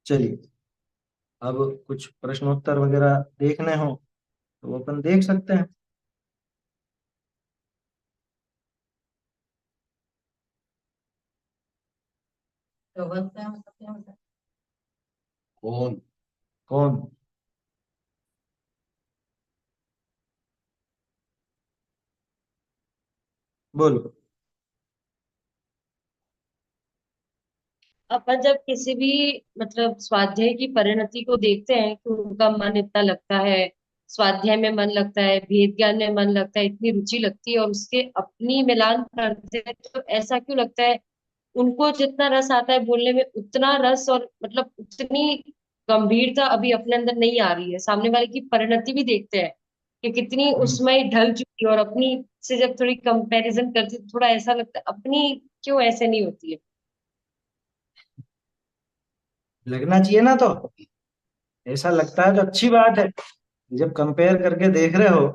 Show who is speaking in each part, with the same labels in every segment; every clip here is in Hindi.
Speaker 1: चलिए, अब कुछ प्रश्नोत्तर वगैरह देखने हो तो वो अपन देख सकते हैं।
Speaker 2: कौन?
Speaker 1: कौन? बोलो।
Speaker 3: अपन जब किसी भी मतलब स्वाध्याय की परिणति को देखते हैं कि उनका मन इतना लगता है, स्वाध्याय में मन लगता है, भेद ज्ञान में मन लगता है, इतनी रुचि लगती है और उसके अपनी मिलान करते हैं, तो ऐसा क्यों लगता है उनको जितना रस आता है बोलने में उतना रस और मतलब उतनी गंभीरता अभी अपने अंदर नहीं आ रही है। सामने वाले की परिणति भी देखते हैं कि कितनी
Speaker 1: हम्म,
Speaker 3: उसमें ढल चुकी है, और अपनी से जब थोड़ी कंपैरिजन करते हैं, तो थोड़ा ऐसा लगता है अपनी क्यों ऐसे नहीं होती है।
Speaker 1: लगना चाहिए ना, तो ऐसा लगता है तो अच्छी बात है। जब कंपेयर करके देख रहे हो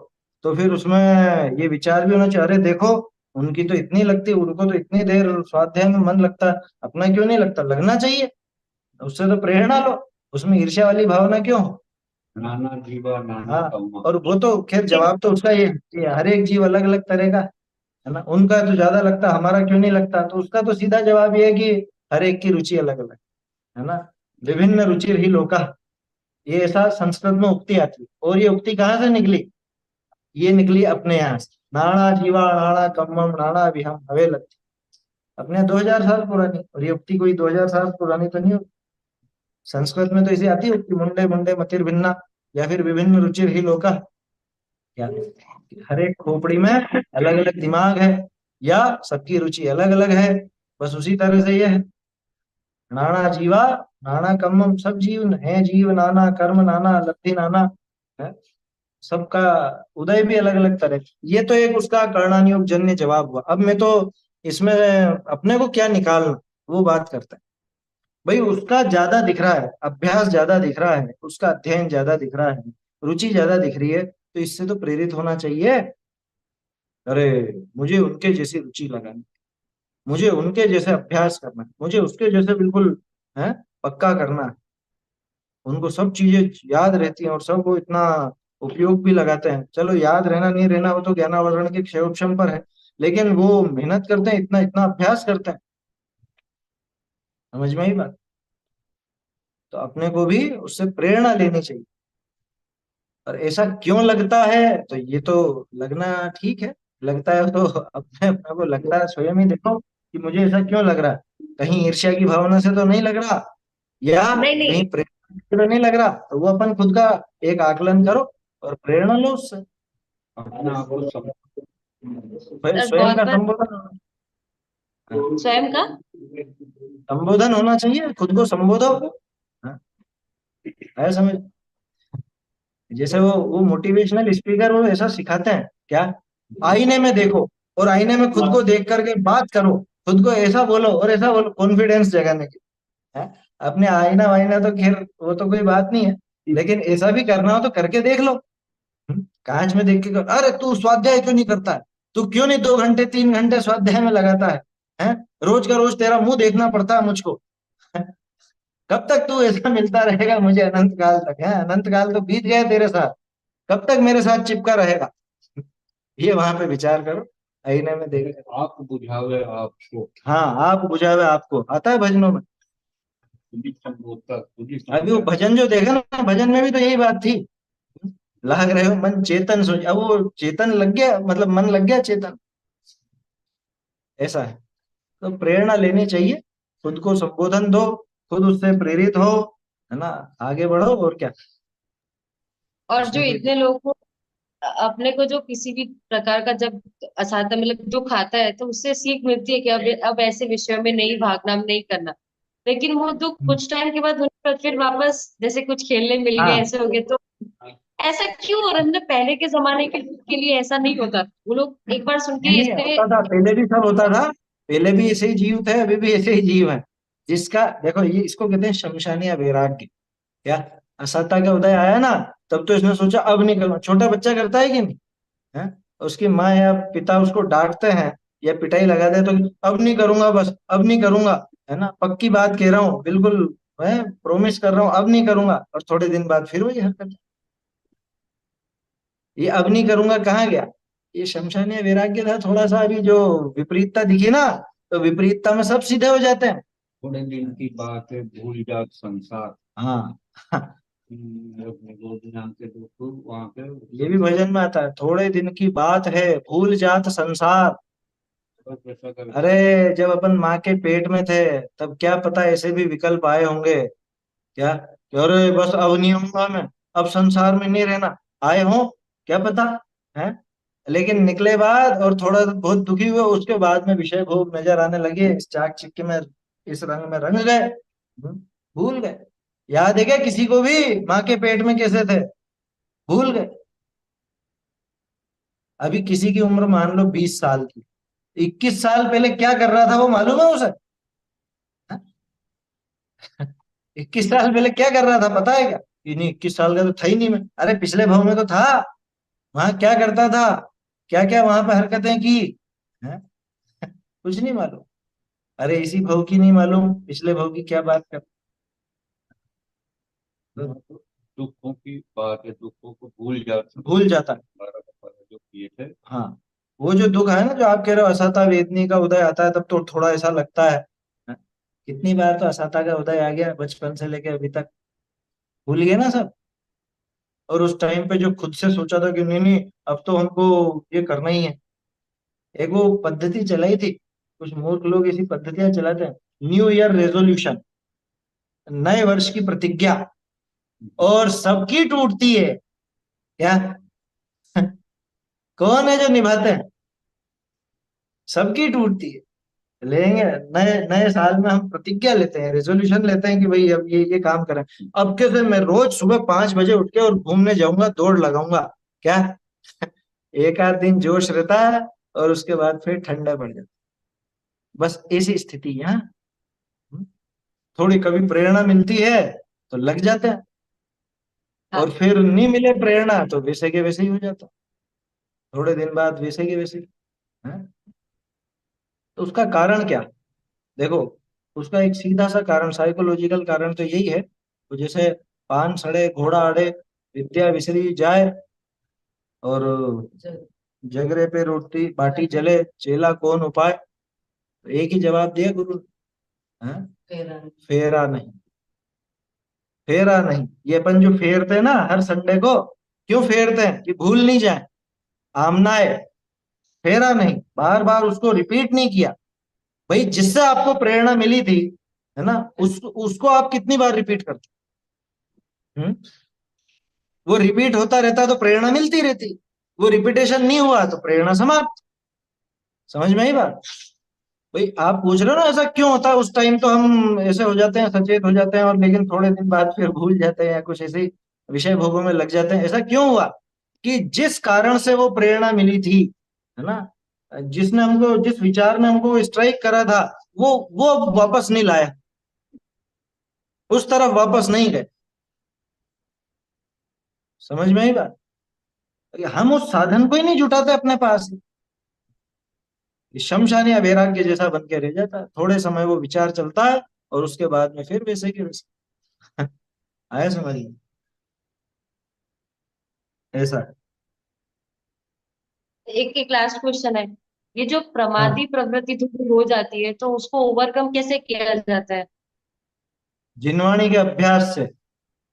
Speaker 1: तो फिर उसमें ये विचार भी होना चाहिए, अरे देखो, उनकी तो इतनी लगती, उनको तो इतनी देर स्वाध्याय में मन लगता है, अपना क्यों नहीं लगता? लगना चाहिए। उससे तो प्रेरणा लो, उसमें ईर्ष्या वाली भावना क्यों हो?
Speaker 2: नाना जीवा नाना
Speaker 1: हाँ।
Speaker 2: कम्मा।
Speaker 1: और वो तो खैर जवाब तो उसका ये है कि हर एक जीव अलग अलग तरह का है ना, उनका तो ज्यादा लगता, हमारा क्यों नहीं लगता? तो उसका तो सीधा जवाब ये है कि हर एक की रुचि अलग अलग है ना। विभिन्न रुचिर ही लोका, ये ऐसा संस्कृत में उक्ति आती है। और ये उक्ति कहाँ से निकली? ये निकली अपने यहाँ से। नाना जीवा नाना कम्मम नाना विहम हवे लगती, अपने 2000 साल पुरानी। और ये उक्ति कोई 2000 साल पुरानी तो नहीं होती। संस्कृत में तो इसे आती है उक्ति, मुंडे मुंडे मतिर भिन्ना, या फिर विभिन्न रुचिर ही लोका। क्या हर एक खोपड़ी में अलग अलग दिमाग है, या सबकी रुचि अलग अलग है? बस उसी तरह से ये है। नाना जीवा नाना कर्मम, सब जीव है, जीव नाना, कर्म नाना, लब्धि नाना है। सबका उदय भी अलग अलग तरह। ये तो एक उसका कर्णानुयोग जन्य जवाब हुआ। अब मैं तो इसमें अपने को क्या निकालना, वो बात करते हैं। भाई उसका ज्यादा दिख रहा है, अभ्यास ज्यादा दिख रहा है, उसका अध्ययन ज्यादा दिख रहा है, रुचि ज्यादा दिख रही है, तो इससे तो प्रेरित होना चाहिए। अरे, मुझे उनके जैसी रुचि लगानी, मुझे उनके जैसे अभ्यास करना है, मुझे उसके जैसे बिल्कुल है पक्का करना है। उनको सब चीजें याद रहती हैं और सब वो इतना उपयोग भी लगाते हैं। चलो, याद रहना नहीं रहना वो तो ज्ञानावरण के क्षयोक्षम पर है, लेकिन वो मेहनत करते हैं, इतना इतना अभ्यास करते हैं। समझ में आई बात? तो अपने को भी उससे प्रेरणा लेनी चाहिए। और ऐसा क्यों लगता है? तो ये तो लगना ठीक है, लगता है तो अपने अपने को लगता है, स्वयं ही देखो कि मुझे ऐसा क्यों लग रहा है। कहीं ईर्ष्या की भावना से तो नहीं लग रहा, या
Speaker 3: नहीं नहीं,
Speaker 1: कहीं प्रेरणा से तो नहीं लग रहा? तो वो अपन खुद का एक आकलन करो और प्रेरणा लो उससे।
Speaker 2: अपने आप को
Speaker 1: भाई
Speaker 3: सर
Speaker 1: स्वयं
Speaker 3: बहुत
Speaker 1: का
Speaker 3: बार
Speaker 1: संबोधन
Speaker 3: स्वयं का।
Speaker 1: संबोधन होना चाहिए, खुद को संबोधो। हाँ, है समझ? जैसे वो मोटिवेशनल स्पीकर वो ऐसा सिखाते हैं क्या, आईने में देखो और आईने में खुद को देख करके बात करो, खुद को ऐसा बोलो और ऐसा बोलो, कॉन्फिडेंस जगाने के। है अपने आईना वाईना तो खैर वो तो कोई बात नहीं है, लेकिन ऐसा भी करना हो तो करके देख लो। कांच में देख के अरे तू स्वाध्याय क्यों नहीं करता है? तू क्यों नहीं 2 घंटे 3 घंटे स्वाध्याय में लगाता है? हैं? रोज का रोज तेरा मुंह देखना पड़ता है मुझको। कब तक तू ऐसा मिलता रहेगा मुझे अनंत काल तक? है, अनंत काल तो बीत गए तेरे साथ, कब तक मेरे साथ चिपका रहेगा? ये वहां पे विचार करो, आईने में देख कर।
Speaker 2: आप बुझावे आपको।
Speaker 1: हाँ, आप बुझावे आपको आता है भजनों में।
Speaker 2: खुद ही संबोधता, खुद ही
Speaker 1: अभी वो
Speaker 2: समझाता।
Speaker 1: भजन जो देखा ना, भजन में भी तो यही बात थी। लाग रहे हो मन चेतन सो, अब वो चेतन लग गया, मतलब मन लग गया चेतन। ऐसा है। तो प्रेरणा लेनी चाहिए, खुद को संबोधन दो, खुद उससे प्रेरित हो, है ना, आगे बढ़ो और क्या।
Speaker 3: और जो
Speaker 1: उसमें कोई
Speaker 3: इतने लोगों को अपने को जो किसी भी प्रकार का जब असाध्य मतलब जो खाता है तो उससे सीख मिलती है कि अब ऐसे विषयों में नहीं भागना, नहीं करना। लेकिन वो तो कुछ टाइम के बाद उन पर फिर वापस जैसे कुछ खेलने मिल गए,
Speaker 1: हाँ,
Speaker 3: ऐसे हो गए, तो ऐसा क्यों? और मतलब पहले के जमाने के लिए ऐसा नहीं होता, वो लोग एक बार सुन
Speaker 1: नहीं
Speaker 3: के
Speaker 1: नहीं
Speaker 3: इतने।
Speaker 1: होता था, पहले भी सब होता था। पहले भी ऐसे ही जीव थे, अभी भी ऐसे ही जीव है। जिसका देखो, ये इसको कहते हैं शमशानिया वैराग्य। क्या असत्ता का उदय आया ना, तब तो इसने सोचा अब नहीं करना। छोटा बच्चा करता है कि नहीं? है, उसकी माँ या पिता उसको डांटते हैं या पिटाई लगा दे तो अब नहीं करूंगा, बस अब नहीं करूंगा, है ना, पक्की बात कह रहा हूँ बिल्कुल। मैं प्रोमिस कर रहा हूं अब नहीं करूंगा, और थोड़े दिन बाद फिर वही हरकत। ये अब नहीं करूंगा कहाँ गया? ये शमशानीय वैराग्य था। थोड़ा सा अभी जो विपरीतता दिखी ना, तो विपरीतता में सब सीधे हो जाते हैं।
Speaker 2: थोड़े दिन की बात है, भूल जात संसार।
Speaker 1: हाँ।
Speaker 2: अपने दो दिन आके दोस्तों वहां पे
Speaker 1: ये भी भजन में आता है, थोड़े दिन की बात है भूल जात संसार।
Speaker 2: सब ऐसा कर।
Speaker 1: अरे जब अपन माँ के पेट में थे, तब क्या पता ऐसे भी विकल्प आए होंगे क्या, कि अरे बस अब नहीं होऊंगा मैं, अब संसार में नहीं रहना, आए हो, क्या पता है। लेकिन निकले बाद और थोड़ा बहुत दुखी हुए, उसके बाद में विषय भोग नजर आने लगे, इस चाक चिक्की में, इस रंग में रंग गए। भूल गए। याद है क्या किसी को भी माँ के पेट में कैसे थे? भूल गए। अभी किसी की उम्र मान लो 20 साल की, 21 साल पहले क्या कर रहा था वो मालूम है उसे? 21 साल पहले क्या कर रहा था पता है क्या? कि नहीं, 21 साल का तो था ही नहीं मैं, अरे पिछले भाव में तो था। वहां क्या करता था, क्या क्या वहां पे हरकतें की, हैं? कुछ नहीं मालूम। अरे इसी भाव की नहीं मालूम, पिछले भाव की क्या बात कर।
Speaker 2: दुखों की बात है, दुखों को भूल जात
Speaker 1: भूल
Speaker 2: संसार।
Speaker 1: जाता है।
Speaker 2: जो किए थे।
Speaker 1: हाँ। वो जो दुख है ना, जो आप कह रहे हो असता वेदनी का उदय आता है, तब तो थोड़ा ऐसा लगता है। हैं? कितनी बार तो असता का उदय आ गया बचपन से लेके अभी तक, भूल गए ना सब। और उस टाइम पे जो खुद से सोचा था कि नहीं नहीं, अब तो हमको ये करना ही है। एक वो पद्धति चलाई थी, कुछ मूर्ख लोग ऐसी पद्धतियां चलाते हैं, न्यू ईयर रेजोल्यूशन, नए वर्ष की प्रतिज्ञा, और सबकी टूटती है क्या? कौन है जो निभाते हैं? सबकी टूटती है। लेंगे, नए नए साल में हम प्रतिज्ञा लेते हैं, रेजोल्यूशन लेते हैं कि भाई अब ये काम करें। अब कैसे मैं रोज सुबह 5 बजे उठ के और घूमने जाऊंगा, दौड़ लगाऊंगा क्या? एक आध दिन जोश रहता है, और उसके बाद फिर ठंडा पड़ जाता। बस ऐसी स्थिति है यहाँ। थोड़ी कभी प्रेरणा मिलती है तो लग जाते हैं, और
Speaker 3: हाँ।
Speaker 1: फिर नहीं मिले प्रेरणा तो वैसे के वैसे ही हो जाता, थोड़े दिन बाद वैसे के वैसे ही। हैं? तो उसका कारण क्या? देखो, उसका एक सीधा सा कारण, साइकोलॉजिकल कारण तो यही है। तो जैसे पान सड़े घोड़ा अड़े, विद्या विसरी जाए, और जगरे पे रोटी बाटी जले, चेला कौन उपाय। तो एक ही जवाब दिया गुरु ने, हैं? फेरा नहीं। फेरा नहीं, ये अपन जो फेरते हैं ना हर संडे को, क्यों फेरते हैं? कि भूल नहीं जाए, आमनाए। फेरा नहीं, बार बार उसको रिपीट नहीं किया। भाई जिससे आपको प्रेरणा मिली थी, है ना, उसको आप कितनी बार रिपीट करते? हम्म? वो रिपीट होता रहता तो प्रेरणा मिलती रहती, वो रिपीटेशन नहीं हुआ तो प्रेरणा समाप्त। समझ में आई बात? भाई आप पूछ रहे हो ना ऐसा क्यों होता है, उस टाइम तो हम ऐसे हो जाते हैं, सचेत हो जाते हैं, और लेकिन थोड़े दिन बाद फिर भूल जाते हैं, या कुछ ऐसे ही विषय भोगों में लग जाते हैं। ऐसा क्यों हुआ? कि जिस कारण से वो प्रेरणा मिली थी, है ना, जिसने हमको, जिस विचार ने हमको स्ट्राइक करा था, वो अब वापस नहीं लाया, उस तरफ वापस नहीं गए। समझ में आई बात? हम उस साधन को ही नहीं जुटाते अपने पास। ये शमशान या वैराग्य जैसा बन के रह जाता है, थोड़े समय वो विचार चलता है, और उसके बाद में फिर वैसे के वैसे। आया समझ में? ऐसा है।
Speaker 3: एक एक लास्ट क्वेश्चन है, ये जो
Speaker 1: हाँ।
Speaker 3: प्रमादी प्रवृत्ति थोड़ी हो जाती है तो उसको ओवरकम कैसे किया जाता है?
Speaker 1: जिनवाणी के अभ्यास से।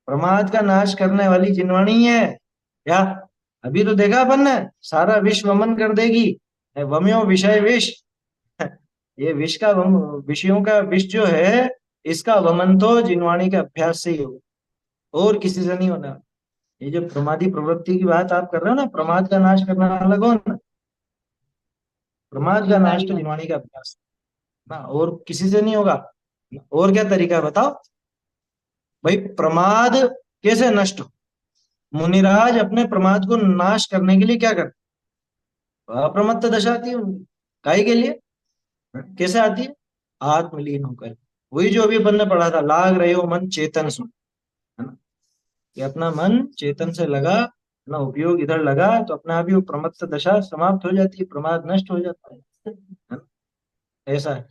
Speaker 1: प्रमाद का नाश करने वाली जिनवाणी है क्या? अभी तो देखा अपन ने, सारा विश्व वमन कर देगी। वम्यो विषय विष। ये विष का विषयों का विष जो है, इसका वमन तो जिनवाणी के अभ्यास से ही होगा, और किसी से नहीं होना। ये जो प्रमादी प्रवृत्ति की बात आप कर रहे हो ना, प्रमाद का नाश करने वाला कौन है? प्रमाद का नाश तो जिनवाणी का अभ्यास ना, और किसी से नहीं होगा। और क्या तरीका है बताओ? भाई प्रमाद कैसे नष्ट हो? मुनिराज अपने प्रमाद को नाश करने के लिए क्या करते? अप्रमत्त दशा आती है उनकी। काहे के लिए? कैसे आती है? आत्मलीन होकर। वही जो अभी अपन ने पढ़ा था, लाग रहे हो मन चेतन सुन, है ना, कि अपना मन चेतन से लगा, अपना उपयोग इधर लगा, तो अपने आप ही वो प्रमत्त दशा समाप्त हो जाती है, प्रमाद नष्ट हो जाता है ना? ऐसा है।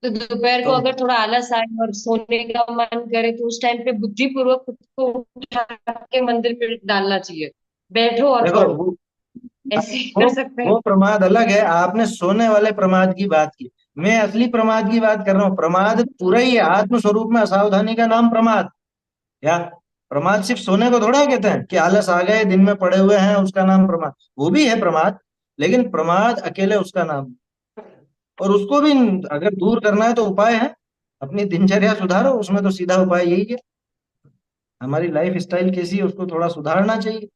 Speaker 3: तो दोपहर को
Speaker 1: तो
Speaker 3: अगर थोड़ा आलस आए और सोने का मन करे तो उस टाइम पे बुद्धिपूर्वक खुद को उठा के मंदिर में डालना चाहिए, बैठो और
Speaker 1: देखो
Speaker 3: पढ़ो, ऐसे ही
Speaker 1: वो
Speaker 3: कर सकते हैं।
Speaker 1: वो प्रमाद अलग है, आपने सोने वाले प्रमाद की बात की। मैं असली प्रमाद की बात कर रहा हूँ। प्रमाद पूरा ही है, आत्म स्वरूप में असावधानी का नाम प्रमाद। या प्रमाद सिर्फ सोने को थोड़ा कहते हैं कि आलस आ गए दिन में पड़े हुए हैं उसका नाम प्रमाद, वो भी है प्रमाद, लेकिन प्रमाद अकेले उसका नाम। और उसको भी अगर दूर करना है तो उपाय है, अपनी दिनचर्या सुधारो, उसमें तो सीधा उपाय यही है। हमारी लाइफ स्टाइल कैसी है उसको थोड़ा सुधारना चाहिए,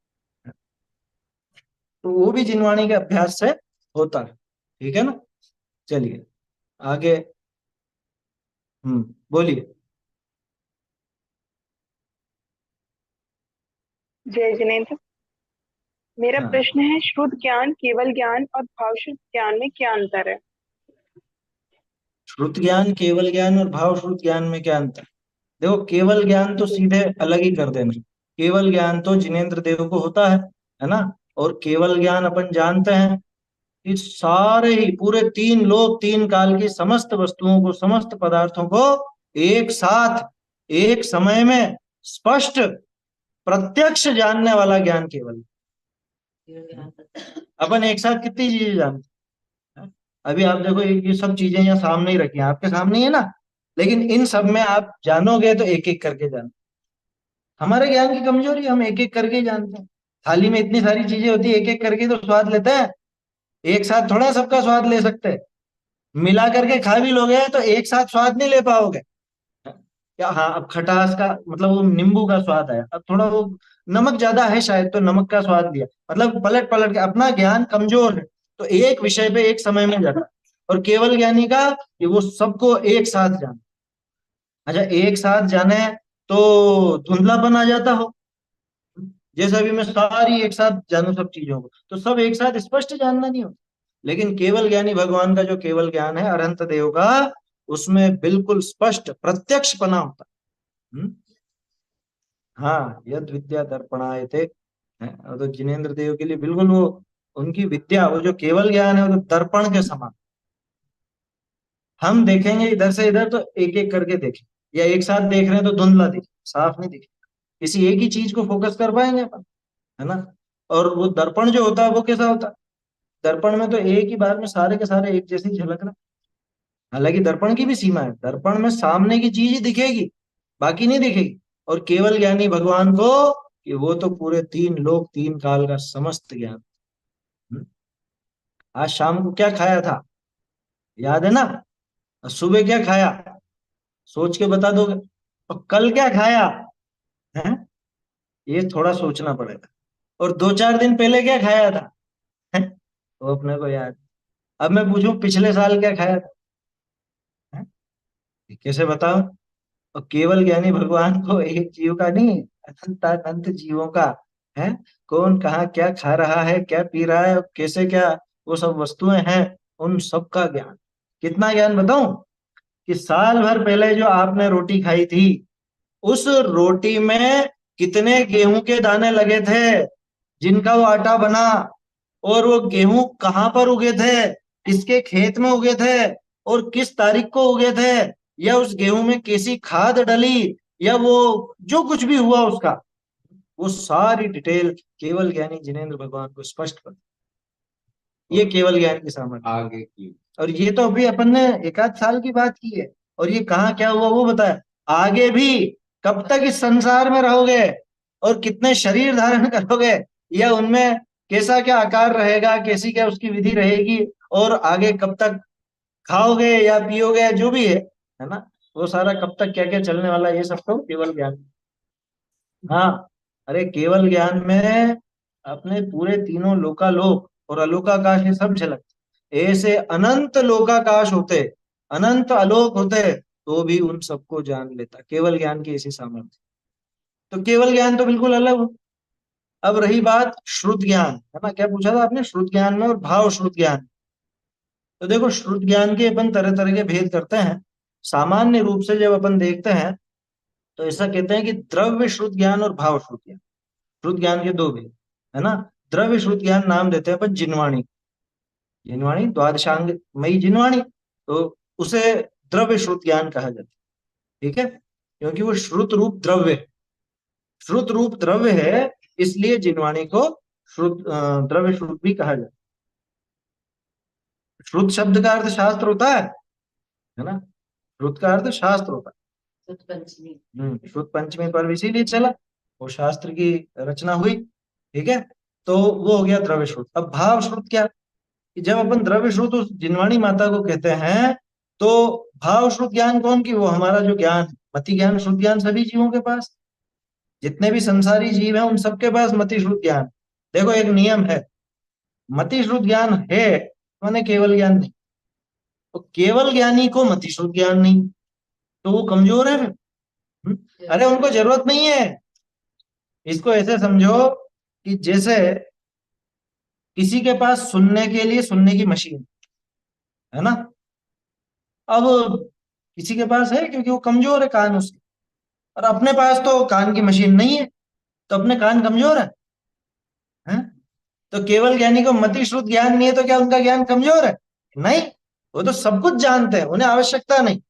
Speaker 1: तो वो भी जिनवाणी के अभ्यास से होता है। ठीक है ना? चलिए आगे। बोलिए।
Speaker 4: जय जिनेन्द्र। मेरा
Speaker 1: हाँ,
Speaker 4: प्रश्न है, शुद्ध ज्ञान, केवल ज्ञान और भावशुद्ध ज्ञान में क्या अंतर है?
Speaker 1: श्रुत ज्ञान, केवल ज्ञान और भाव श्रुत ज्ञान में क्या अंतर? देखो, केवल ज्ञान तो
Speaker 4: जी।
Speaker 1: सीधे अलग ही कर देना। केवल ज्ञान तो जिनेन्द्र देव को होता है ना? और केवल ज्ञान अपन जानते हैं कि सारे ही पूरे तीन लोक तीन काल की समस्त वस्तुओं को, समस्त पदार्थों को एक साथ एक समय में स्पष्ट प्रत्यक्ष जानने वाला ज्ञान केवल। अपन एक साथ कितनी चीजें जानते हैं? अभी आप देखो, ये सब चीजें यहाँ सामने ही रखी हैं, आपके सामने ही है ना, लेकिन इन सब में आप जानोगे तो एक एक करके जानो। हमारे ज्ञान की कमजोरी, हम एक एक करके ही जानते हैं। थाली में इतनी सारी चीजें होती है, एक एक करके तो स्वाद लेते हैं, एक साथ थोड़ा सबका स्वाद ले सकते हैं। मिला करके खा भी लोगे तो एक साथ स्वाद नहीं ले पाओगे। क्या, हाँ, अब खटास का मतलब वो नींबू का स्वाद है, अब थोड़ा वो नमक ज्यादा है शायद तो नमक का स्वाद लिया, मतलब पलट पलट के। अपना ज्ञान कमजोर है तो एक विषय पे एक समय में जाता है। और केवल ज्ञानी का कि वो सबको एक साथ जाने। अच्छा, एक साथ जाने तो धुंधलापन आ जाता हो, जैसे अभी मैं सारी एक साथ जानू सब चीजों को, तो सब एक साथ स्पष्ट जानना नहीं होता। लेकिन केवल ज्ञानी भगवान का जो केवल ज्ञान है अनंत देव का, उसमें बिल्कुल स्पष्ट प्रत्यक्षपना होता है। हाँ, यद विद्या दर्पणाय थे। और तो जिनेन्द्र देव के लिए बिल्कुल वो, उनकी विद्या, वो जो केवल ज्ञान है वो तो दर्पण के समान। हम देखेंगे इधर से इधर तो एक एक करके देखें, या एक साथ देख रहे हैं तो धुंधला दिखे, साफ नहीं दिखे। किसी एक ही चीज को फोकस कर पाएंगे अपन, है ना? और वो दर्पण जो होता है वो कैसा होता है? दर्पण में तो एक ही बार में सारे के सारे एक जैसी झलक रहा। हालांकि दर्पण की भी सीमा है, दर्पण में सामने की चीज ही दिखेगी, बाकी नहीं दिखेगी। और केवल ज्ञानी भगवान को कि वो तो पूरे तीन लोक तीन काल का समस्त ज्ञान। हम्म? आज शाम को क्या खाया था, याद है ना? और सुबह क्या खाया, सोच के बता दोगे? और कल क्या खाया है, ये थोड़ा सोचना पड़ेगा। और दो चार दिन पहले क्या खाया था, है? वो अपने को याद। अब मैं पूछूं पिछले साल क्या खाया था, है? ये कैसे बताओ? और केवल ज्ञानी भगवान को एक जीव का नहीं, अनंत अनंत जीवों का है। कौन कहाँ क्या खा रहा है, क्या पी रहा है, कैसे क्या वो सब वस्तुएं हैं, उन सब का ज्ञान। कितना ज्ञान बताऊं? कि साल भर पहले जो आपने रोटी खाई थी, उस रोटी में कितने गेहूं के दाने लगे थे जिनका वो आटा बना, और वो गेहूं कहाँ पर उगे थे, किसके खेत में उगे थे, और किस तारीख को उगे थे, या उस गेहूं में कैसी खाद डली, या वो जो कुछ भी हुआ उसका, वो सारी डिटेल केवल ज्ञानी जिनेन्द्र भगवान को स्पष्ट कर। ये
Speaker 2: और
Speaker 1: केवल ज्ञान की सामर्थ्य।
Speaker 2: आगे की।
Speaker 1: और ये तो अभी अपन ने एक आध साल की बात की है, और ये कहाँ क्या हुआ वो बताया। आगे भी कब तक इस संसार में रहोगे, और कितने शरीर धारण करोगे, या उनमें कैसा क्या आकार रहेगा, कैसी क्या उसकी विधि रहेगी, और आगे कब तक खाओगे या पियोगे या जो भी है ना, वो सारा कब तक क्या क्या चलने वाला है, ये सब तो केवल ज्ञान। हाँ, अरे केवल ज्ञान में अपने पूरे तीनों लोकालोक और अलोकाकाश ये सब झलकते। ऐसे अनंत लोकाकाश होते, अनंत आलोक होते, तो भी उन सबको जान लेता केवल ज्ञान की ऐसी सामर्थ्य। तो केवल ज्ञान तो बिल्कुल अलग हो। अब रही बात श्रुत ज्ञान, है ना? क्या पूछा था आपने? श्रुत ज्ञान में और भाव श्रुत ज्ञान। तो देखो, श्रुत ज्ञान के अपन तरह तरह के भेद करते हैं। सामान्य रूप से जब अपन देखते हैं तो ऐसा कहते हैं कि द्रव्य श्रुत ज्ञान और भाव श्रुत ज्ञान, श्रुत ज्ञान के दो भेद, है ना? द्रव्य श्रुत ज्ञान नाम देते हैं अपन जिनवाणी, जिनवाणी द्वादशांग मई जिनवाणी। तो उसे द्रव्य श्रुत ज्ञान कहा जाता है। ठीक है, क्योंकि वो श्रुत रूप द्रव्य है, श्रुत रूप द्रव्य है, इसलिए जिनवाणी को श्रुत द्रव्य श्रुत भी कहा जाता है। श्रुत शब्द का अर्थ शास्त्र होता है ना, श्रुत का अर्थ शास्त्र होता है। श्रुत पंचमी पर्व इसीलिए चला, वो शास्त्र की रचना हुई। ठीक है, तो वो हो गया द्रव्य श्रुत। अब भाव श्रुत क्या, कि जब अपन द्रव्य श्रुत उस जिनवाणी माता को कहते हैं, तो भाव श्रुत ज्ञान कौन की, वो हमारा जो ज्ञान, मति ज्ञान श्रुत ज्ञान सभी जीवों के पास, जितने भी संसारी जीव हैं उन सबके पास मति श्रुत ज्ञान। देखो एक नियम है, मति श्रुत ज्ञान है माने केवल ज्ञान नहीं, तो केवल ज्ञानी को मति श्रुत ज्ञान नहीं, तो वो कमजोर है फिर। अरे उनको जरूरत नहीं है। इसको ऐसे समझो कि जैसे किसी के पास सुनने के लिए सुनने की मशीन है ना, अब किसी के पास है क्योंकि वो कमजोर है कान उसके, और अपने पास तो कान की मशीन नहीं है, तो अपने कान कमजोर है? तो केवल ज्ञानी को मति श्रुत ज्ञान नहीं है तो क्या उनका ज्ञान कमजोर है? नहीं, वो तो सब कुछ जानते हैं, उन्हें आवश्यकता नहीं।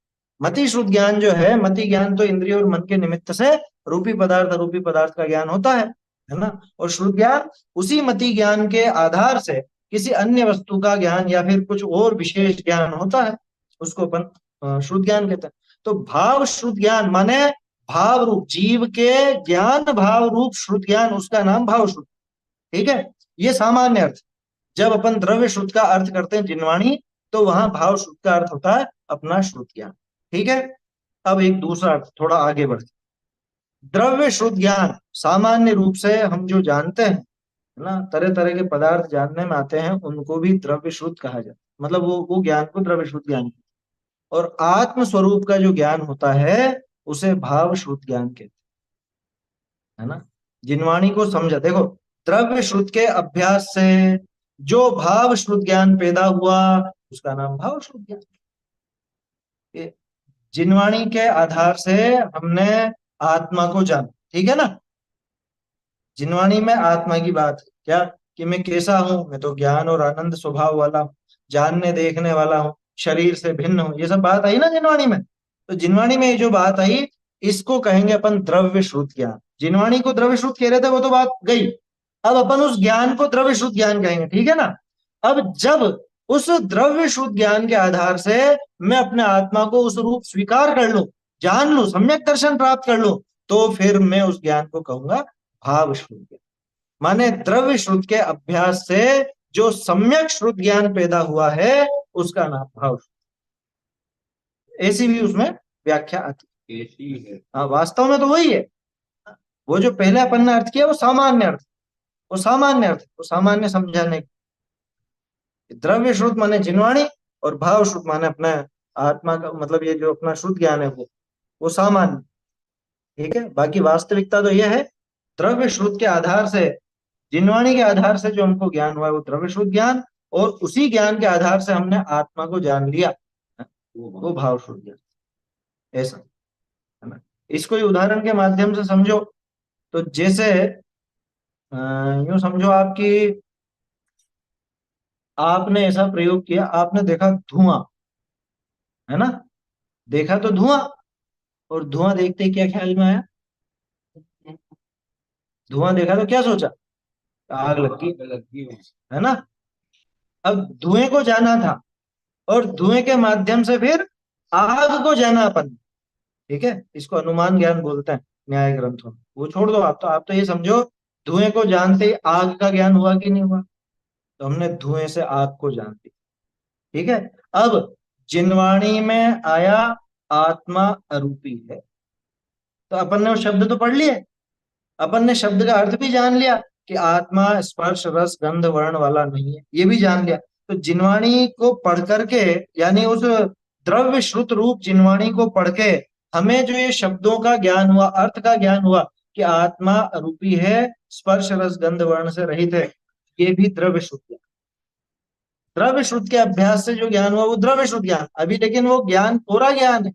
Speaker 1: मति श्रुत ज्ञान जो है, मति ज्ञान तो इंद्रिय और मन के निमित्त से रूपी पदार्थ अरूपी पदार्थ का ज्ञान होता है ना, और श्रुत ज्ञान उसी मति ज्ञान के आधार से किसी अन्य वस्तु का ज्ञान या फिर कुछ और विशेष ज्ञान होता है, उसको अपन श्रुत ज्ञान कहते हैं। तो भाव श्रुत ज्ञान माने भाव रूप जीव के ज्ञान, भाव रूप श्रुत ज्ञान, उसका नाम भाव श्रुत। ठीक है, ये सामान्य अर्थ। जब अपन द्रव्य श्रुत का अर्थ करते हैं जिनवाणी, तो वहां भाव श्रुत का अर्थ होता है अपना श्रुत ज्ञान। ठीक है, अब एक दूसरा अर्थ थोड़ा आगे बढ़ते, द्रव्य श्रुत ज्ञान सामान्य रूप से हम जो जानते हैं ना, तरह तरह के पदार्थ जानने में आते हैं, उनको भी द्रव्य श्रुत कहा जाता है, मतलब वो ज्ञान को द्रव्य श्रुत ज्ञान। और आत्म स्वरूप का जो ज्ञान होता है उसे भाव श्रुत ज्ञान कहते हैं, है ना। जिनवाणी को समझा, देखो द्रव्य श्रुत के अभ्यास से जो भाव श्रुत ज्ञान पैदा हुआ उसका नाम भाव श्रुत ज्ञान। जिनवाणी के आधार से हमने आत्मा को जाना, ठीक है ना। जिनवाणी में आत्मा की बात है क्या, कि मैं कैसा हूं, मैं तो ज्ञान और आनंद स्वभाव वाला हूं, जानने देखने वाला हूं, शरीर से भिन्न हूं, ये सब बात आई ना जिनवाणी में। तो जिनवाणी में ये जो बात आई, इसको कहेंगे अपन द्रव्य श्रुत ज्ञान। जिनवाणी को द्रव्य श्रुत कह रहे थे, वो तो बात गई। अब अपन उस ज्ञान को द्रव्य श्रुत ज्ञान कहेंगे, ठीक है ना। अब जब उस द्रव्य श्रुत ज्ञान के आधार से मैं अपने आत्मा को उस रूप स्वीकार कर लूं, जान लूं, सम्यक दर्शन प्राप्त कर लूं, तो फिर मैं उस ज्ञान को कहूंगा भाव श्रुत ज्ञान। माने द्रव्य श्रुत के अभ्यास से जो सम्यक श्रुत ज्ञान पैदा हुआ है उसका नाम भाव श्रुत। ऐसी भी उसमें व्याख्या आती
Speaker 2: ऐसी है।
Speaker 1: हाँ, वास्तव में तो वही है। वो जो पहले अपन ने अर्थ किया वो सामान्य अर्थ, वो सामान्य अर्थ, वो सामान्य समझाने। द्रव्य श्रुत माने जिनवाणी, और भाव श्रुत माने अपना आत्मा का, मतलब ये जो अपना श्रुत ज्ञान है वो सामान्य। ठीक है, बाकी वास्तविकता तो यह है, द्रव्य श्रुत के आधार से, जिनवाणी के आधार से जो हमको ज्ञान हुआ है वो द्रव्य श्रुत ज्ञान, और उसी ज्ञान के आधार से हमने आत्मा को जान लिया, वो भाव श्रुत ज्ञान। ऐसा है ना। इसको ही उदाहरण के माध्यम से समझो, तो जैसे यूं समझो आपकी, आपने ऐसा प्रयोग किया, आपने देखा धुआं, है ना, देखा तो धुआं, और धुआं देखते ही क्या ख्याल में आया, धुआं देखा तो क्या सोचा, आग लगी, है ना। अब धुएं को जाना था, और धुएं के माध्यम से फिर आग को जाना अपन, ठीक है, इसको अनुमान ज्ञान बोलते हैं न्याय ग्रंथों में। वो छोड़ दो, आप तो ये समझो, धुएं को जानते ही आग का ज्ञान हुआ कि नहीं हुआ, तो हमने धुएं से आग को जान ली। ठीक है, अब जिनवाणी में आया आत्मा अरूपी है, तो अपन ने वो शब्द तो पढ़ लिए, अपन ने शब्द का अर्थ भी जान लिया कि आत्मा स्पर्श रस गंध वर्ण वाला नहीं है, ये भी जान लिया। तो जिनवाणी को पढ़ करके, यानी उस द्रव्य श्रुत रूप जिनवाणी को पढ़ के हमें जो ये शब्दों का ज्ञान हुआ, अर्थ का ज्ञान हुआ कि आत्मा अरूपी है, स्पर्श रस गंध वर्ण से रहित है, ये भी द्रव्य श्रुत ज्ञान। द्रव्य श्रुत के अभ्यास से जो ज्ञान हुआ वो द्रव्य श्रुत ज्ञान। अभी लेकिन वो ज्ञान पूरा ज्ञान है।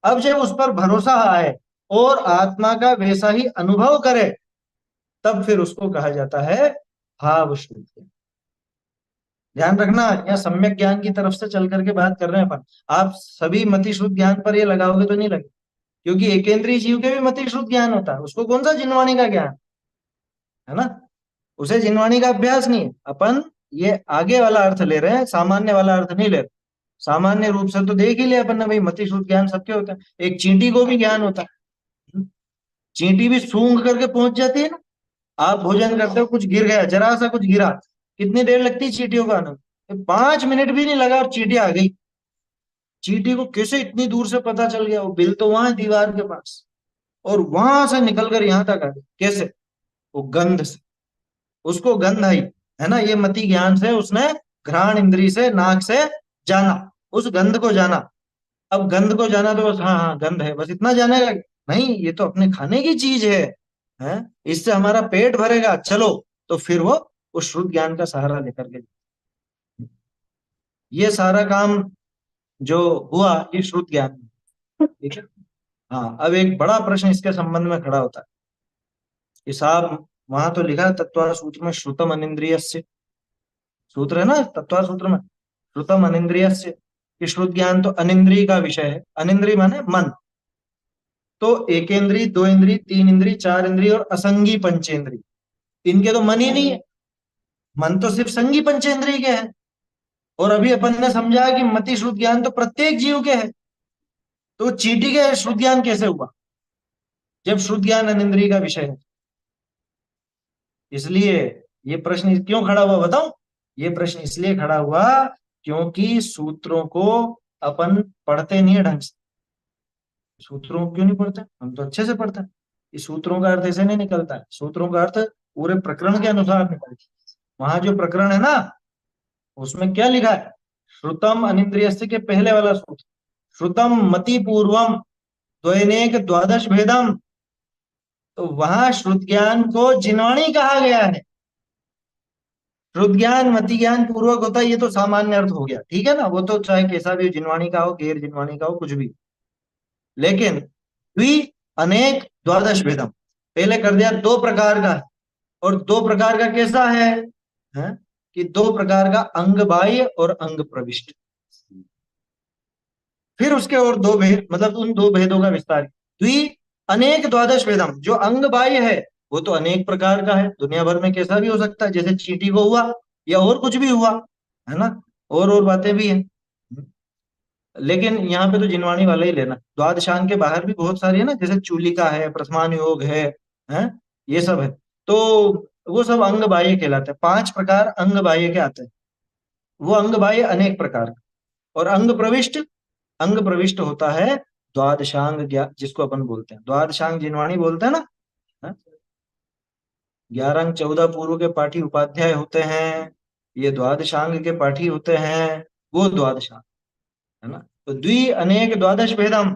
Speaker 1: अब जब उस पर भरोसा आए और आत्मा का वैसा ही अनुभव करे, तब फिर उसको कहा जाता है भाव श्रुत ज्ञान। ध्यान रखना, यहाँ सम्यक ज्ञान की तरफ से चल करके बात कर रहे हैं अपन। आप सभी मति शुद्ध ज्ञान पर ये लगाओगे तो नहीं लगे, क्योंकि एकेंद्रीय जीव के भी मति शुद्ध ज्ञान होता है, उसको कौन सा जिनवाणी का ज्ञान है ना, उसे जिनवाणी का अभ्यास नहीं है। अपन ये आगे वाला अर्थ ले रहे हैं, सामान्य वाला अर्थ नहीं ले रहे। सामान्य रूप से तो देख ही ले अपन ने भाई, मति शुद्ध ज्ञान सबके होता है। एक चींटी को भी ज्ञान होता है, चींटी भी सूंघ करके पहुंच जाती है ना। आप भोजन करते हो, कुछ गिर गया, जरा सा कुछ गिरा, कितनी देर लगती है चींटियों को आने में? 5 मिनट भी नहीं लगा और चींटी आ गई। चींटी को कैसे इतनी दूर से पता चल गया? वो बिल तो वहां है दीवार के पास, और वहां से निकलकर यहां तक आ गई। कैसे? वो गंध से, उसको गंध आई है ना। ये मति ज्ञान से उसने घ्राण इंद्री से, नाक से जाना, उस गंध को जाना। अब गंध को जाना तो बस, हाँ हाँ गंध है, बस इतना जानेगा? नहीं, ये तो अपने खाने की चीज है, इससे हमारा पेट भरेगा, चलो। तो फिर वो उस शुद्ध ज्ञान का सहारा लेकर के, ये सारा काम जो हुआ ये शुद्ध ज्ञान में, ठीक है। हाँ, अब एक बड़ा प्रश्न इसके संबंध में खड़ा होता है कि साहब, वहां तो लिखा है तत्व सूत्र में, श्रुतम अनिंद्रियस्य, सूत्र है ना तत्व सूत्र में, श्रुतम अनिंद्रियस्य, कि शुद्ध ज्ञान तो अनिंद्रिय का विषय है। अनिंद्रिय माने मन। तो एक इंद्री, दो इंद्री, तीन इंद्री, चार इंद्री और असंगी पंचेंद्री, इनके तो मन ही नहीं है। मन तो सिर्फ संगी पंचेंद्रिय के हैं। और अभी अपन ने समझा कि मति शुद्ध ज्ञान तो प्रत्येक जीव के है। तो चींटी के शुद्ध ज्ञान कैसे हुआ जब शुद्ध ज्ञान अनिंद्रिय का विषय है? इसलिए ये प्रश्न क्यों खड़ा हुआ बताऊं? ये प्रश्न इसलिए खड़ा हुआ क्योंकि सूत्रों को अपन पढ़ते नहीं है ढंग से। सूत्रों को क्यों नहीं पढ़ते? हम तो अच्छे से पढ़ते हैं। इस सूत्रों का अर्थ ऐसे नहीं निकलता है, सूत्रों का अर्थ पूरे प्रकरण के अनुसार निकलता है। वहां जो प्रकरण है ना, उसमें क्या लिखा है? श्रुतम अनिंद्रियस्य के पहले वाला सूत्र, श्रुतम मति पूर्वम द्वैनेक द्वादश भेदम। तो वहां श्रुत ज्ञान को जिनवाणी कहा गया है। श्रुत ज्ञान मति ज्ञान पूर्वक होता है, ये तो सामान्य अर्थ हो गया, ठीक है ना। वो तो चाहे कैसा भी हो, जिनवाणी का हो, गैर जिनवाणी का हो, कुछ भी। लेकिन द्वि अनेक द्वादश भेदम पहले कर दिया, दो प्रकार का है। और दो प्रकार का कैसा है? कि दो प्रकार का, अंग बाह्य और अंग प्रविष्ट। फिर उसके और दो भेद, मतलब उन दो भेदों का विस्तार। द्वि अनेक द्वादश भेदम, जो अंग बाह्य है वो तो अनेक प्रकार का है, दुनिया भर में कैसा भी हो सकता है, जैसे चींटी को हुआ या और कुछ भी हुआ, है ना। और बातें भी हैं, लेकिन यहाँ पे तो जिनवाणी वाला ही लेना। द्वादशांग के बाहर भी बहुत सारी है ना, जैसे चूलिका है, प्रथमान योग है, ये सब है। तो वो सब अंग बाह्य कहलाते हैं। 5 प्रकार अंग बाह्य के आते हैं, वो अंग बाह्य अनेक प्रकार। और अंग प्रविष्ट होता है द्वादशांग जिसको अपन बोलते हैं द्वादशांग जिनवाणी बोलते हैं ना। 11 अंग 14 पूर्व के पाठी उपाध्याय होते हैं, ये द्वादशांग के पाठी होते हैं, वो द्वादशांग है ना। तो द्वि अनेक द्वादश भेदम,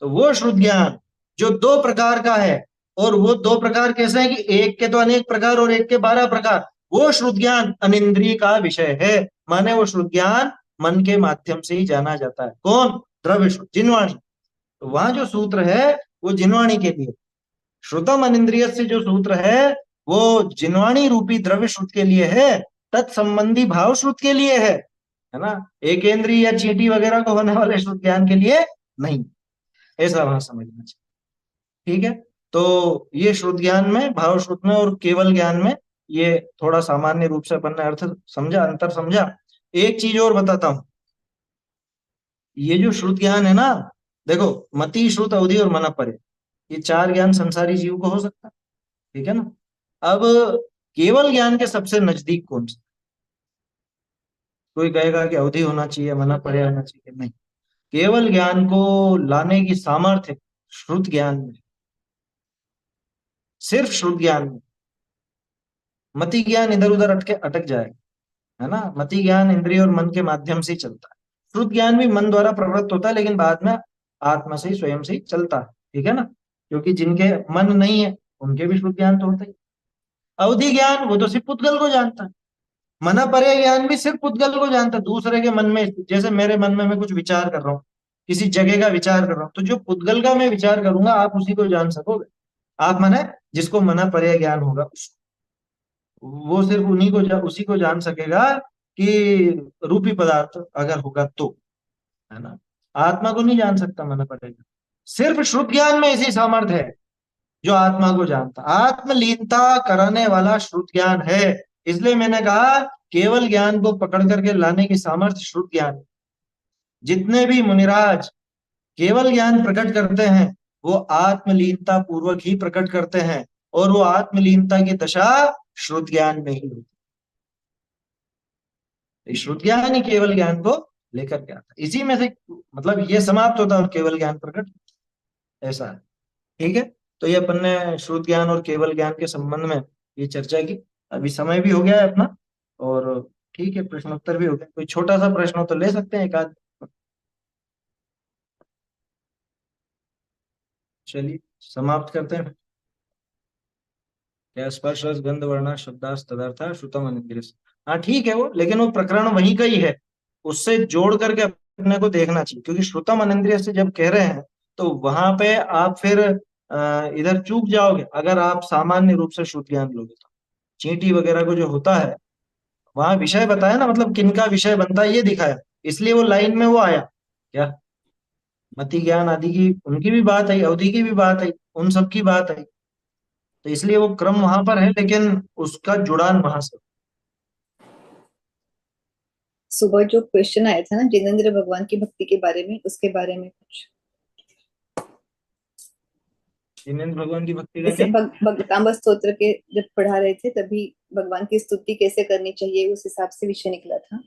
Speaker 1: तो वो शुद्ध ज्ञान जो दो प्रकार का है। और वो दो प्रकार कैसे हैं? कि एक के तो अनेक प्रकार और एक के 12 प्रकार। वो शुद्ध ज्ञान अनिंद्रिय का विषय है, माने वो शुद्ध ज्ञान मन के माध्यम से ही जाना जाता है। कौन? द्रव्य शुद्ध, जिनवाणी। तो वहां जो सूत्र है वो जिनवाणी के लिए, श्रुतम अनिंद्रिय से जो सूत्र है वो जिनवाणी रूपी द्रव्य शुद्ध के लिए है, तत्संबंधी भाव शुद्ध के लिए है ना। एकेंद्रीय या चींटी वगैरह को होने वाले शुद्ध ज्ञान के लिए नहीं। ऐसा वहां समझना चाहिए, ठीक है। तो ये शुद्ध ज्ञान में, भाव शुद्ध में और केवल ज्ञान में ये थोड़ा सामान्य रूप से अपन ने अर्थ समझा, अंतर समझा। एक चीज और बताता हूं, ये जो शुद्ध ज्ञान है ना, देखो मति, श्रुत, अवधि और मन परे, ये 4 ज्ञान संसारी जीव को हो सकता है, ठीक है ना। अब केवल ज्ञान के सबसे नजदीक कौन सा? कोई कहेगा कि अवधि होना चाहिए, मन परे होना चाहिए, नहीं। केवल ज्ञान को लाने की सामर्थ्य श्रुत ज्ञान में, सिर्फ श्रुत ज्ञान में। मति ज्ञान इधर उधर अटक जाएगा, है ना। मति ज्ञान इंद्रिय और मन के माध्यम से ही चलता है। श्रुत ज्ञान भी मन द्वारा प्रवृत्त होता है, लेकिन बाद में आत्मा से ही, स्वयं से ही चलता है, ठीक है ना। क्योंकि जिनके मन नहीं है उनके भी श्रुत ज्ञान तो होता ही। अवधि ज्ञान वो तो सिर्फ पुद्गल को जानता है। मना परे ज्ञान भी सिर्फ पुद्गल को जानता है, दूसरे के मन में। जैसे मेरे मन में मैं कुछ विचार कर रहा हूँ, किसी जगह का विचार कर रहा हूँ, तो जो पुद्गल का मैं विचार करूंगा आप उसी को जान सकोगे। आप माने जिसको मना परे ज्ञान होगा, वो सिर्फ उसी को जान सकेगा कि रूपी पदार्थ अगर होगा तो, है ना। आत्मा को नहीं जान सकता माना पड़ेगा। सिर्फ श्रुत ज्ञान में ऐसी सामर्थ्य है जो आत्मा को जानता। आत्मलीनता कराने वाला श्रुत ज्ञान है। इसलिए मैंने कहा केवल ज्ञान को पकड़ करके लाने की सामर्थ्य श्रुत ज्ञान है। जितने भी मुनिराज केवल ज्ञान प्रकट करते हैं वो आत्मलीनता पूर्वक ही प्रकट करते हैं, और वो आत्मलीनता की दशा श्रुत ज्ञान में ही होती है। श्रुत ज्ञान ही केवल ज्ञान को लेकर के आता है। इसी में से मतलब ये समाप्त होता है और केवल ज्ञान प्रकट, ऐसा है। ठीक है, तो ये अपन ने श्रुत ज्ञान और केवल ज्ञान के संबंध में ये चर्चा की। अभी समय भी हो गया है अपना, और ठीक है, प्रश्नोत्तर भी हो गया। कोई छोटा सा प्रश्न हो तो ले सकते हैं एक आध। चलिए समाप्त करते हैं। क्या स्पर्श रस गंध वर्ण शब्दास तदर्था श्रुतम अनिंद्रिय। हाँ ठीक है वो, लेकिन वो प्रकरण वहीं का ही है, उससे जोड़ करके अपने को देखना चाहिए। क्योंकि श्रुतम अनिंद्रिय से जब कह रहे हैं तो वहां पे आप फिर इधर चूक जाओगे अगर आप सामान्य रूप से श्रुत ज्ञान लोगे तो। चींटी वगैरह को जो होता है वहां विषय बताया ना, मतलब किनका विषय बनता है ये दिखाया, इसलिए वो लाइन में वो आया क्या, मति ज्ञान आदि की उनकी भी बात आई, अवधि की भी बात आई, उन सब की बात आई। तो इसलिए वो क्रम वहां पर है, लेकिन उसका जुड़ान वहां से।
Speaker 5: सुबह जो क्वेश्चन आया था ना जिनेंद्र भगवान की भक्ति के बारे में, उसके बारे में कुछ
Speaker 1: जिनेंद्र भगवान की भक्ति का
Speaker 5: जैसे
Speaker 1: क्या।
Speaker 5: भगवतांबा स्तोत्र के जब पढ़ा रहे थे तभी भगवान की स्तुति कैसे करनी चाहिए उस हिसाब से विषय निकला था।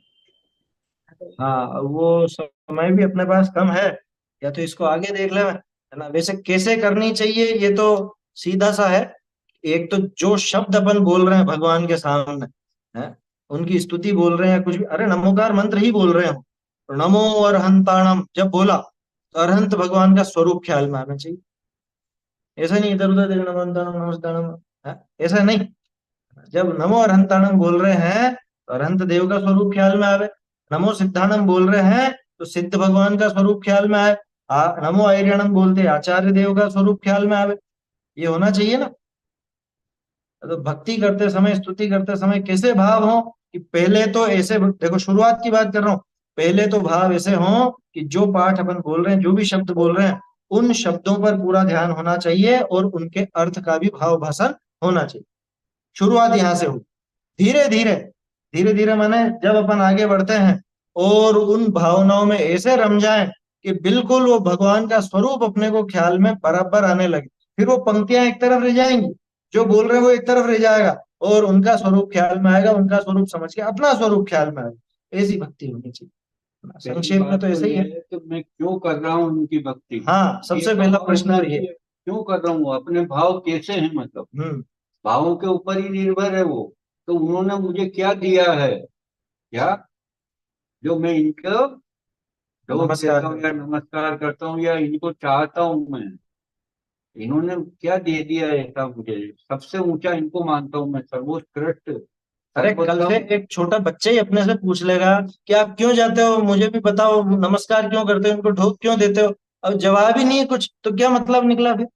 Speaker 1: हाँ वो समय भी अपने पास कम है, या तो इसको आगे देख ले, है ना। वैसे कैसे करनी चाहिए ये तो सीधा सा है। एक तो जो शब्द अपन बोल रहे हैं भगवान के सामने, है, उनकी स्तुति बोल रहे हैं कुछ भी, अरे नमोकार मंत्र ही बोल रहे हो, नमो अरहंताणम जब बोला तो अरहंत भगवान का स्वरूप ख्याल में आना चाहिए। ऐसा नहीं इधर उधर देखना नमोन्ताणम नमस्ताणम, है, ऐसा नहीं। जब नमो अरहंताणम बोल रहे हैं तो अरहंत देव का स्वरूप ख्याल में आवे। नमो सिद्धाणम बोल रहे हैं तो सिद्ध भगवान का स्वरूप ख्याल में आए। नमो आर्यणम बोलते आचार्य देव का स्वरूप ख्याल में आवे। ये होना चाहिए ना। तो भक्ति करते समय स्तुति करते समय कैसे भाव हो कि पहले तो ऐसे, देखो शुरुआत की बात कर रहा हूँ, पहले तो भाव ऐसे हो कि जो पाठ अपन बोल रहे हैं, जो भी शब्द बोल रहे हैं, उन शब्दों पर पूरा ध्यान होना चाहिए और उनके अर्थ का भी भाव भाषण होना चाहिए। शुरुआत यहाँ से हो, धीरे धीरे, धीरे धीरे माने जब अपन आगे बढ़ते हैं और उन भावनाओं में ऐसे रम जाएं कि बिल्कुल वो भगवान का स्वरूप अपने को ख्याल में बराबर आने लगे, फिर वो पंक्तियां एक तरफ रह जाएंगी, जो बोल रहे हैं वो एक तरफ रह जाएगा, और उनका स्वरूप ख्याल में आएगा, उनका स्वरूप समझ के अपना स्वरूप ख्याल में आएगा। ऐसी भक्ति होनी चाहिए।
Speaker 2: पहली
Speaker 1: संक्षेप में
Speaker 2: बात
Speaker 1: तो ऐसा ही
Speaker 2: ये
Speaker 1: है।
Speaker 2: है कि मैं क्यों कर रहा हूँ उनकी भक्ति।
Speaker 1: हाँ, सबसे पहला प्रश्न तो ये।
Speaker 2: क्यों कर रहा हूँ, अपने भाव कैसे हैं, मतलब
Speaker 1: हम्म।
Speaker 2: भावों के ऊपर ही निर्भर है वो। तो उन्होंने मुझे क्या दिया है, क्या जो मैं इनको जो
Speaker 1: नमस्कार
Speaker 2: देता हूँ या नमस्कार करता हूँ या इनको चाहता हूँ मैं, इन्होंने क्या दे दिया है ऐसा मुझे। सबसे ऊंचा इनको मानता हूँ मैं, सर्वोत्कृष्ट
Speaker 1: अरे कल से
Speaker 2: सर्वोत्तम।
Speaker 1: एक छोटा बच्चा ही अपने से पूछ लेगा कि आप क्यों जाते हो, मुझे भी बताओ, नमस्कार क्यों करते हो, उनको ढोक क्यों देते हो। अब जवाब ही नहीं है कुछ, तो क्या मतलब निकला फिर।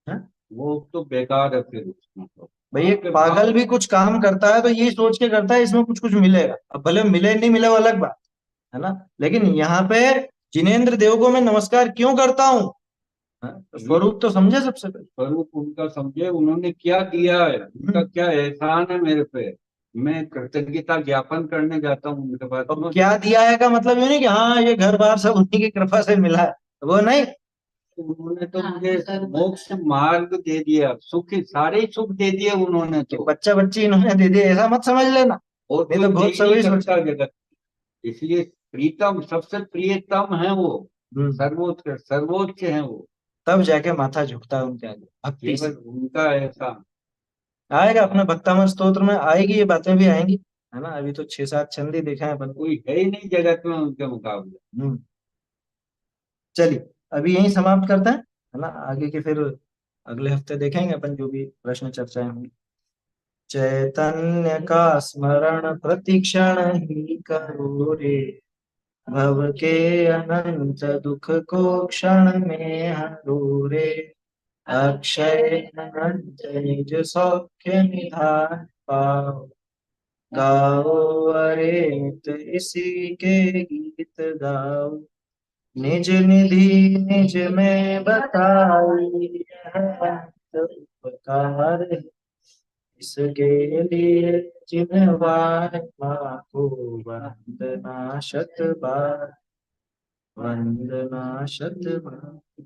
Speaker 1: हैं?
Speaker 2: वो तो बेकार है फिर उसमें तो।
Speaker 1: भाई एक पागल भी कुछ काम करता है तो यही सोच के करता है इसमें कुछ कुछ मिलेगा, अब भले मिले नहीं मिले वो अलग बात है ना। लेकिन यहाँ पे जिनेंद्र देव को मैं नमस्कार क्यों करता हूँ, तो स्वरूप तो समझे सबसे पहले।
Speaker 2: स्वरूप उनका समझे, उन्होंने क्या दिया है, उनका क्या एहसान है मेरे पे। मैं कृतज्ञता ज्ञापन करने जाता हूँ उनके पास।
Speaker 1: अब क्या दिया है का मतलब ये नहीं कि हाँ ये घर बार सब उन्हीं की कृपा से मिला है, वो नहीं।
Speaker 2: उन्होंने तो
Speaker 3: हाँ,
Speaker 2: मुझे
Speaker 3: जरूर।
Speaker 2: मोक्ष मार्ग दे दिया, सुख सारे सुख दे दिए उन्होंने
Speaker 1: कि
Speaker 2: तो।
Speaker 1: बच्चा बच्ची इन्होंने दे दिया ऐसा मत समझ लेना,
Speaker 2: और
Speaker 1: नहीं
Speaker 2: कोई
Speaker 1: तो
Speaker 2: दे
Speaker 1: बहुत
Speaker 2: ही नहीं
Speaker 1: सभी सोच।
Speaker 2: सकता जगत। इसलिए प्रीतम, सबसे प्रियतम है वो, सर्वोच्च सर्वोच्च है वो।
Speaker 1: तब जाके माथा झुकता है उनके आगे भक्ति से।
Speaker 2: केवल उनका ऐसा।
Speaker 1: आएगा अपने भक्तामृत स्तोत्र में आएगी, ये बातें भी आएंगी, है ना। अभी तो 6-7 छंद ही देखा है अपन।
Speaker 2: कोई है ही नहीं जगत में उनके मुकाबले।
Speaker 1: हम्म। चलिए अभी यहीं समाप्त करते हैं, है ना। आगे के फिर अगले हफ्ते देखेंगे अपन जो भी प्रश्न चर्चाएं होंगी। चैतन्य का स्मरण प्रतिक्षण ही करो रे, भव के अनंत दुख को क्षण में हरो रे, अक्षय अनंत निज सौख्य निधान पाओ। गाओ अरेत इसी के गीत गाओ, निज निधि निज में बताई, यह उपकार है इसके लिए जिन्वार माँ को वंदना शत बार, वंदना शत बार।